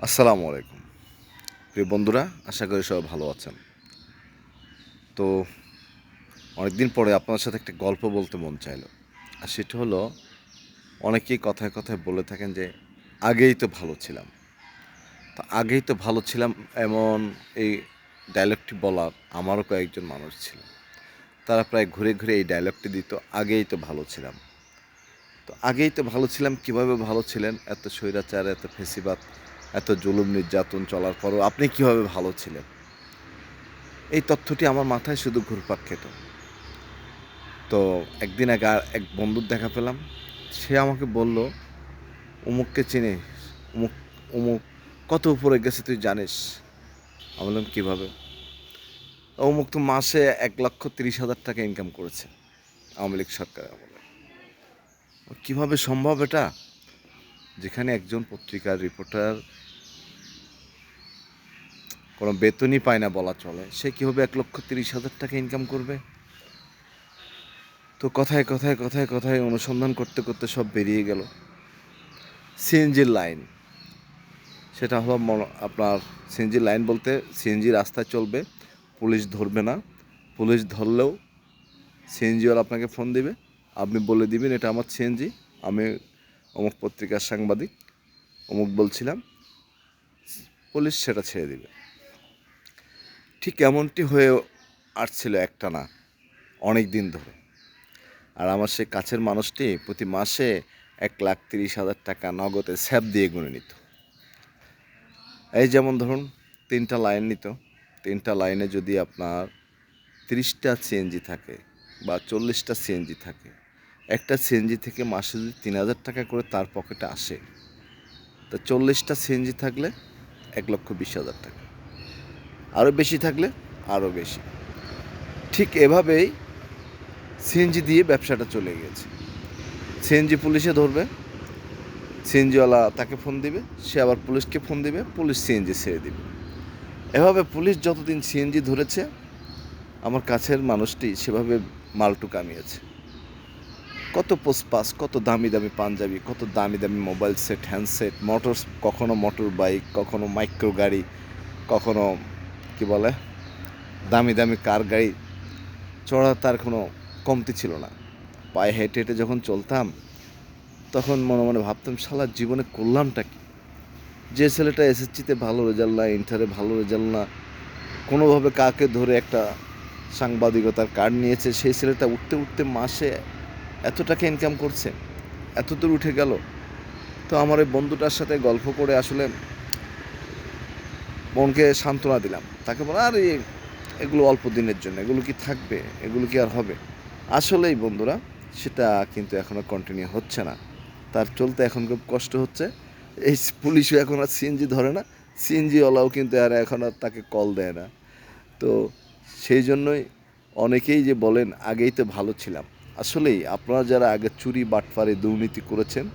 আসসালামু আলাইকুম প্রিয় বন্ধুরা, আশা করি সবাই ভালো আছেন। তো অনেকদিন পরে আপনার সাথে একটা গল্প বলতে মন চাইলো। আর সেটা হলো, অনেকেই কথায় কথায় বলে থাকেন যে আগেই তো ভালো ছিলাম। তো আগেই তো ভালো ছিলাম এমন এই ডায়লগটি বলার আমারও কয়েকজন মানুষ ছিল। তারা প্রায় ঘুরে ঘুরে এই ডায়লগটি দিত, আগেই তো ভালো ছিলাম। তো আগেই তো ভালো ছিলাম, কীভাবে ভালো ছিলেন? এত স্বৈরাচার, এত ফেসিবাদ, এত জুলুম নির্যাতন চলার পরও আপনি কীভাবে ভালো ছিলেন? এই তথ্যটি আমার মাথায় শুধু ঘুরপাক খেত। তো একদিন এক বন্ধুর দেখা পেলাম। সে আমাকে বলল, অমুককে চিনিস? অমুক অমুক কত উপরে গেছে তুই জানিস? আমি বললাম, কীভাবে? অমুক তো মাসে 1,30,000 টাকা ইনকাম করেছে আওয়ামী লীগ সরকারের আমলে। কীভাবে সম্ভব এটা? যেখানে একজন পত্রিকার রিপোর্টার কোনো বেতনই পায় না বলা চলে, সে কীভাবে 1,30,000 টাকা ইনকাম করবে? তো কথায় কথায় কথায় কথায় অনুসন্ধান করতে করতে সব বেরিয়ে গেল। সিএনজির লাইন, সেটা হলো আপনার সিএনজির লাইন বলতে সিএনজি রাস্তায় চলবে, পুলিশ ধরবে না। পুলিশ ধরলেও সিএনজিওয়ালা আপনাকে ফোন দেবে, আপনি বলে দিবেন এটা আমার সিএনজি, আমি অমুক পত্রিকার সাংবাদিক, অমুক বলছিলাম, পুলিশ সেটা ছেড়ে দিবে। ঠিক এমনটি হয়ে আসছিল একটানা অনেক দিন ধরে। আর আমার সেই কাছের মানুষটি প্রতি মাসে 1,30,000 টাকা নগদে স্যাপ দিয়ে গুনে নিত। এই যেমন ধরুন 3টা লাইন নিত, 3টা লাইনে যদি আপনার 30টা সিএনজি থাকে বা 40টা সিএনজি থাকে, একটা সিএনজি থেকে মাসে যদি 3,000 টাকা করে তার পকেটে আসে, তো 40টা সিএনজি থাকলে 1,20,000 টাকা, আরও বেশি থাকলে আরও বেশি। ঠিক এভাবেই সিএনজি দিয়ে ব্যবসাটা চলে গিয়েছে। সিএনজি পুলিশে ধরবে, সিএনজিওয়ালা তাকে ফোন দিবে, সে আবার পুলিশকে ফোন দিবে, পুলিশ সিএনজি ছেড়ে দিবে। এভাবে পুলিশ যতদিন সিএনজি ধরেছে, আমার কাছের মানুষটি সেভাবে মালটু কামিয়েছে। কত পোস্টপাস, কত দামি দামি পাঞ্জাবি, কত দামি দামি মোবাইল সেট, হ্যান্ডসেট, কখনো মোটর বাইক, কখনো মাইক্রো গাড়ি, কখনো কি বলে দামি দামি কার গাড়ি চড়া তার কোনো কমতি ছিল না। পায়ে হেঁটে হেঁটে যখন চলতাম, তখন মনে মনে ভাবতাম, শালা জীবনে করলামটা কি? যে ছেলেটা এসএসসিতে ভালো রেজাল্ট না, ইন্টারে ভালো রেজাল্ট না, কোনোভাবে কাকে ধরে একটা সাংবাদিকতার কার্ড নিয়েছে, সেই ছেলেটা উঠতে উঠতে মাসে এত টাকা ইনকাম করছে, এত দূর উঠে গেল। তো আমার ওই বন্ধুটার সাথে গল্প করে আসলে মনকে সান্ত্বনা দিলাম। তাকে বলা, আর এগুলো অল্প দিনের জন্য, এগুলো কি থাকবে? এগুলো কি আর হবে? আসলেই বন্ধুরা, সেটা কিন্তু এখনও কন্টিনিউ হচ্ছে না। তার চলতে এখন খুব কষ্ট হচ্ছে। এই পুলিশও এখন আর সিএনজি ধরে না, সিএনজিওয়ালাও কিন্তু আর এখন আর তাকে কল দেয় না। তো সেই জন্যই অনেকেই যে বলেন আগেই তো ভালো ছিলাম। আসলেই আপনারা যারা আগে চুরি বাটপারে দুর্নীতি করেছেন,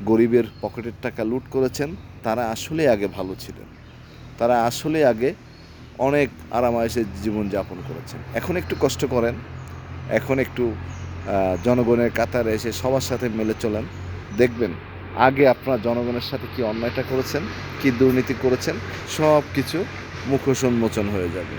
গরিবের পকেটের টাকা লুট করেছেন, তারা আসলেই আগে ভালো ছিলেন। তারা আসলেই আগে অনেক আরাম-আয়েশে জীবনযাপন করেছেন। এখন একটু কষ্ট করেন, এখন একটু জনগণের কাতারে এসে সবার সাথে মেলে চলেন। দেখবেন আগে আপনারা জনগণের সাথে কী অন্যায়টা করেছেন, কী দুর্নীতি করেছেন, সব কিছু মুখোশ উন্মোচন হয়ে যাবে।